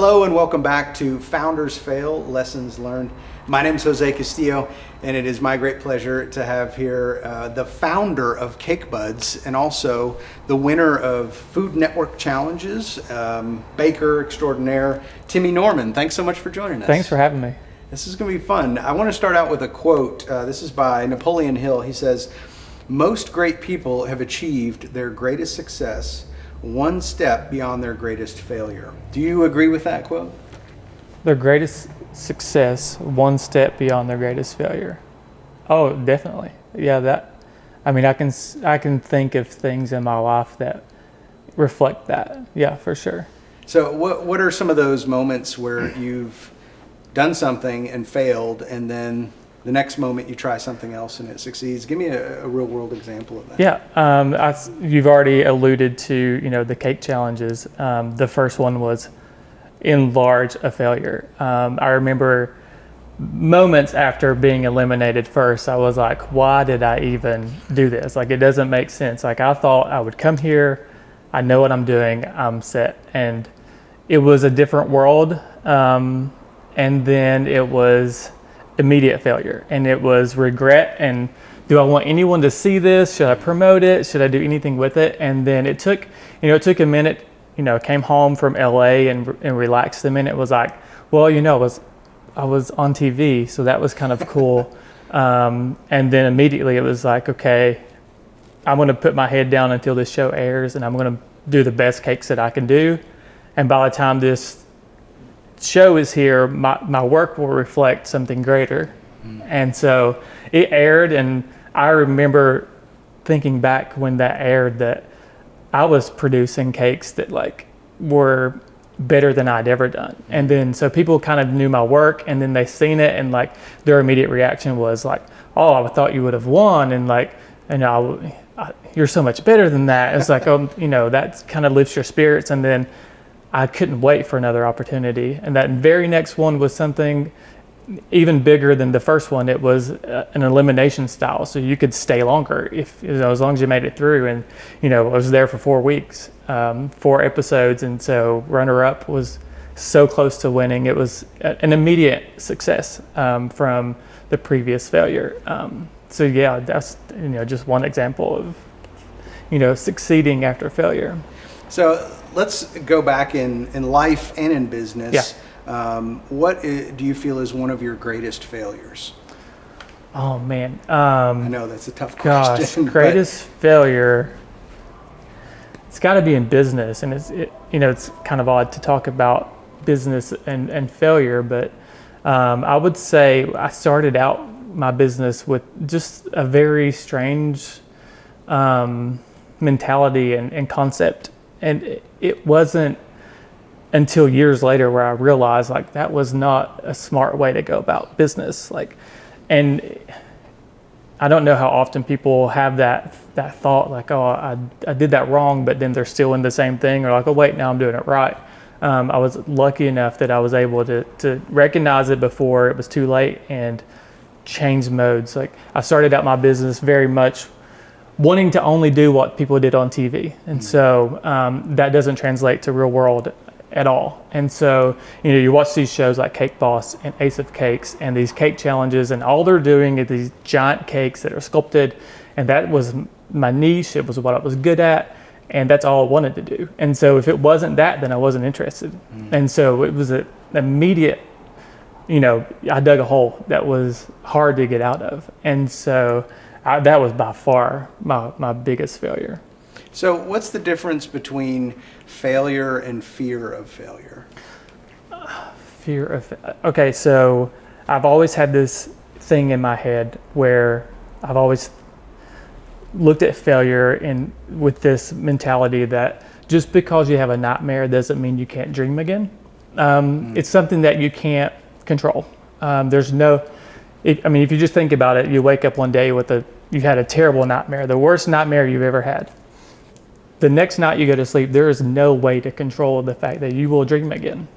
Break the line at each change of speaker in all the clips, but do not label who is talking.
Hello and welcome back to Founders Fail, Lessons Learned. My name is Jose Castillo, and it is my great pleasure to have here the founder of Cakebuds and also the winner of Food Network Challenges, baker extraordinaire, Timmy Norman. Thanks so much for joining us.
Thanks for having me.
This is going to be fun. I want to start out with a quote. This is by Napoleon Hill. He says, "Most great people have achieved their greatest success one step beyond their greatest failure." Do you agree with that quote?
Their greatest success, one step beyond their greatest failure. Oh, definitely. Yeah, I can think of things in my life that reflect that. Yeah, for sure.
So what are some of those moments where you've done something and failed, and then the next moment you try something else and it succeeds? Give me a real world example of that.
Yeah, you've already alluded to, the cake challenges. The first one was in large a failure. I remember moments after being eliminated first, I was like, why did I even do this? Like, it doesn't make sense. Like, I thought I would come here, I know what I'm doing, I'm set. And it was a different world. And then it was immediate failure, and it was regret, and do I want anyone to see this? Should I promote it? Should I do anything with it? And then it took a minute. Came home from LA and relaxed a minute. It was like, well, I was on TV, so that was kind of cool. And then immediately it was like, okay, I'm going to put my head down until this show airs, and I'm going to do the best cakes that I can do. And by the time this show is here, my work will reflect something greater. And so it aired, and I remember thinking back when that aired that I was producing cakes that were better than I'd ever done. And then so people kind of knew my work, and then they seen it, and their immediate reaction was like, oh, I thought you would have won, and you're so much better than that. It's like, that kind of lifts your spirits. And then I couldn't wait for another opportunity. And that very next one was something even bigger than the first one. It was an elimination style, so you could stay longer as long as you made it through. And I was there for 4 weeks, 4 episodes, and so runner-up was so close to winning. It was an immediate success from the previous failure. So yeah, that's just one example of succeeding after failure.
So let's go back in life and in business.
Yeah.
What do you feel is one of your greatest failures?
Oh man,
I know that's a tough question.
Greatest failure. It's got to be in business, and it's kind of odd to talk about business and failure, but I would say I started out my business with just a very strange mentality and concept, and it wasn't until years later where I realized that was not a smart way to go about business. And I don't know how often people have that thought, oh, I did that wrong, but then they're still in the same thing, or oh wait, now I'm doing it right. I was lucky enough that I was able to recognize it before it was too late and change modes. I started out my business very much wanting to only do what people did on TV. And so that doesn't translate to real world at all. And so, you watch these shows like Cake Boss and Ace of Cakes and these cake challenges, and all they're doing is these giant cakes that are sculpted. And that was my niche. It was what I was good at. And that's all I wanted to do. And so if it wasn't that, then I wasn't interested. And so it was an immediate, I dug a hole that was hard to get out of. And so that was by far my biggest failure.
So what's the difference between failure and fear of failure?
Okay, so I've always had this thing in my head where I've always looked at failure with this mentality that just because you have a nightmare doesn't mean you can't dream again. It's something that you can't control. If you just think about it, you wake up one day you had a terrible nightmare, the worst nightmare you've ever had. The next night you go to sleep, there is no way to control the fact that you will dream again.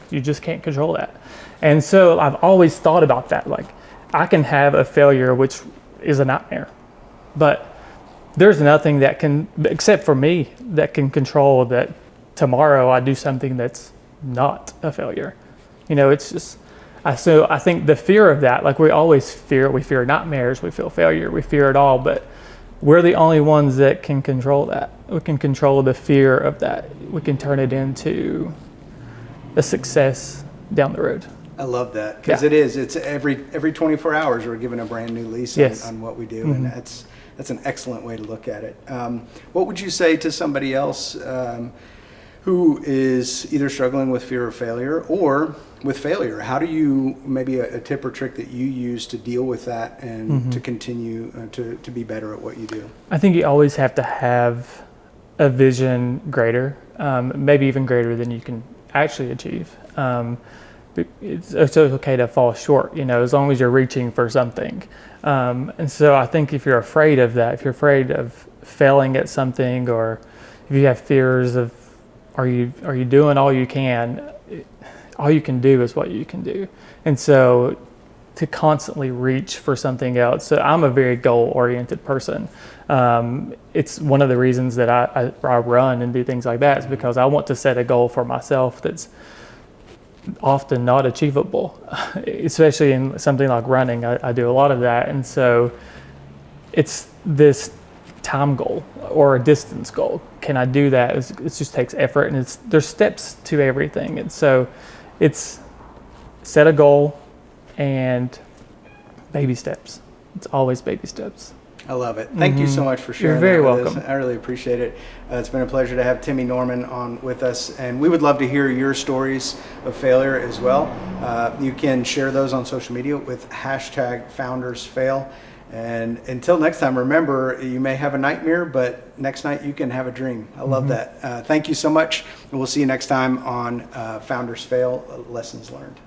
You just can't control that. And so I've always thought about that. I can have a failure, which is a nightmare, but there's nothing except for me, that can control that tomorrow I do something that's not a failure. It's just, so I think the fear of that, like we always fear, we fear nightmares, we feel failure, we fear it all, but we're the only ones that can control that. We can control the fear of that. We can turn it into a success down the road.
I love that, because it's every 24 hours we're given a brand new lease on what we do, and that's an excellent way to look at it. What would you say to somebody else who is either struggling with fear of failure or with failure? How do you, maybe a tip or trick that you use to deal with that and to continue to be better at what you do? I
think you always have to have a vision greater, maybe even greater than you can actually achieve. It's okay to fall short, as long as you're reaching for something. And so I think if you're afraid of that, if you're afraid of failing at something, or if you have fears of, are you doing all you can? All you can do is what you can do. And so to constantly reach for something else. So I'm a very goal-oriented person. It's one of the reasons that I run and do things like that, is because I want to set a goal for myself that's often not achievable, especially in something like running. I do a lot of that. And so it's this time goal or a distance goal. Can I do that? It just takes effort, and there's steps to everything. And so it's set a goal and baby steps. It's always baby steps.
I love it. Thank you so much for sharing.
You're very
that with
welcome.
us. I really appreciate it. It's been a pleasure to have Timmy Norman on with us, and we would love to hear your stories of failure as well. You can share those on social media with #FoundersFail. And until next time, remember, you may have a nightmare, but next night you can have a dream. I love that. Thank you so much, and we'll see you next time on Founders Fail, Lessons Learned.